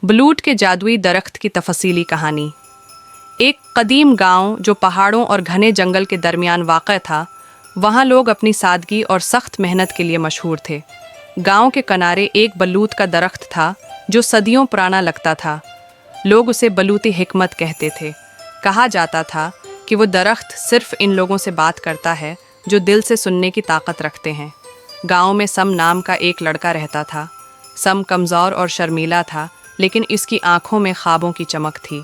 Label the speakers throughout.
Speaker 1: बलूत के जादुई दरख्त की तफसीली कहानी। एक कदीम गांव जो पहाड़ों और घने जंगल के दरमियान वाक़ था, वहाँ लोग अपनी सादगी और सख्त मेहनत के लिए मशहूर थे। गांव के किनारे एक बलूत का दरख्त था जो सदियों पुराना लगता था। लोग उसे बलूती हिकमत कहते थे। कहा जाता था कि वो दरख्त सिर्फ इन लोगों से बात करता है जो दिल से सुनने की ताकत रखते हैं। गांव में सम नाम का एक लड़का रहता था। सम कमज़ोर और शर्मीला था, लेकिन इसकी आंखों में ख्वाबों की चमक थी।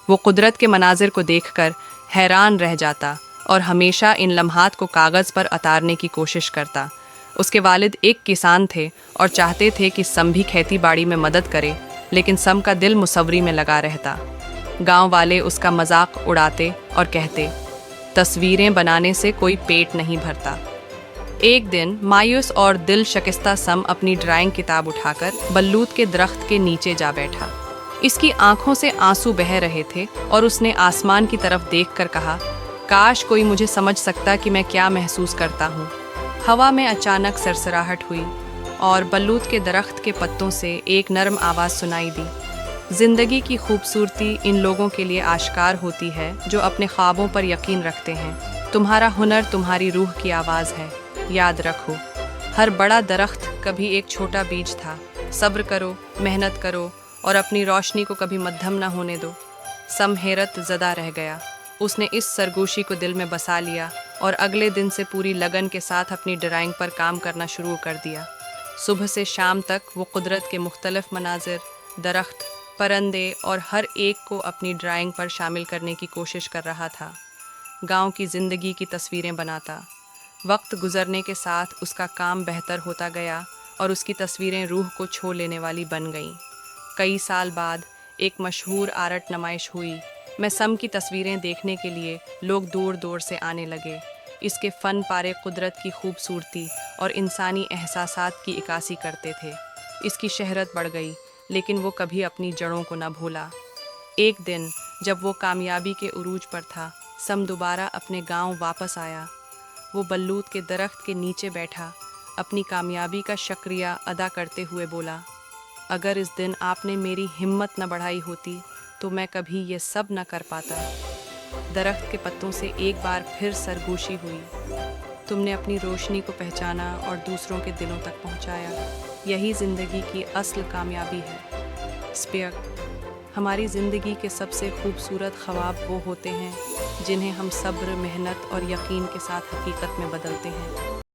Speaker 1: वो कुदरत के मनाजिर को देखकर हैरान रह जाता और हमेशा इन लम्हात को कागज़ पर उतारने की कोशिश करता। उसके वालिद एक किसान थे और चाहते थे कि सम भी खेती बाड़ी में मदद करे, लेकिन सम का दिल मुसव्वरी में लगा रहता। गांव वाले उसका मजाक उड़ाते और कहते, तस्वीरें बनाने से कोई पेट नहीं भरता। एक दिन मायूस और दिल शकिस्ता सम अपनी ड्राइंग किताब उठाकर बलूत के दरख्त के नीचे जा बैठा। इसकी आंखों से आंसू बह रहे थे और उसने आसमान की तरफ देखकर कहा, काश कोई मुझे समझ सकता कि मैं क्या महसूस करता हूँ। हवा में अचानक सरसराहट हुई और बलूत के दरख्त के पत्तों से एक नरम आवाज़ सुनाई दी। ज़िंदगी की खूबसूरती इन लोगों के लिए आश्कार होती है जो अपने ख्वाबों पर यकीन रखते हैं। तुम्हारा हुनर तुम्हारी रूह की आवाज़ है, याद रखो। हर बड़ा दरख्त कभी एक छोटा बीज था। सब्र करो, मेहनत करो और अपनी रोशनी को कभी मद्धम न होने दो। सम हैरत ज़दा रह गया। उसने इस सरगोशी को दिल में बसा लिया और अगले दिन से पूरी लगन के साथ अपनी ड्राइंग पर काम करना शुरू कर दिया। सुबह से शाम तक वो कुदरत के मुख्तलिफ मनाजिर, दरख्त, परिंदे और हर एक को अपनी ड्राइंग पर शामिल करने की कोशिश कर रहा था। गांव की ज़िंदगी की तस्वीरें बनाता। वक्त गुजरने के साथ उसका काम बेहतर होता गया और उसकी तस्वीरें रूह को छू लेने वाली बन गईं। कई साल बाद एक मशहूर आर्ट नुमाइश हुई। मैं सम की तस्वीरें देखने के लिए लोग दूर दूर से आने लगे। इसके फ़न पारे कुदरत की खूबसूरती और इंसानी एहसासात की इक्कासी करते थे। इसकी शहरत बढ़ गई, लेकिन वो कभी अपनी जड़ों को न भूला। एक दिन जब वो कामयाबी के उरूज पर था, सम दोबारा अपने गांव वापस आया। वो बलूत के दरख्त के नीचे बैठा, अपनी कामयाबी का शुक्रिया अदा करते हुए बोला, अगर इस दिन आपने मेरी हिम्मत न बढ़ाई होती तो मैं कभी ये सब न कर पाता। दरख्त के पत्तों से एक बार फिर सरगोशी हुई। तुमने अपनी रोशनी को पहचाना और दूसरों के दिलों तक पहुंचाया। यही ज़िंदगी की असल कामयाबी है। स्पियक, हमारी ज़िंदगी के सबसे खूबसूरत ख्वाब वो होते हैं जिन्हें हम सब्र, मेहनत और यकीन के साथ हकीकत में बदलते हैं।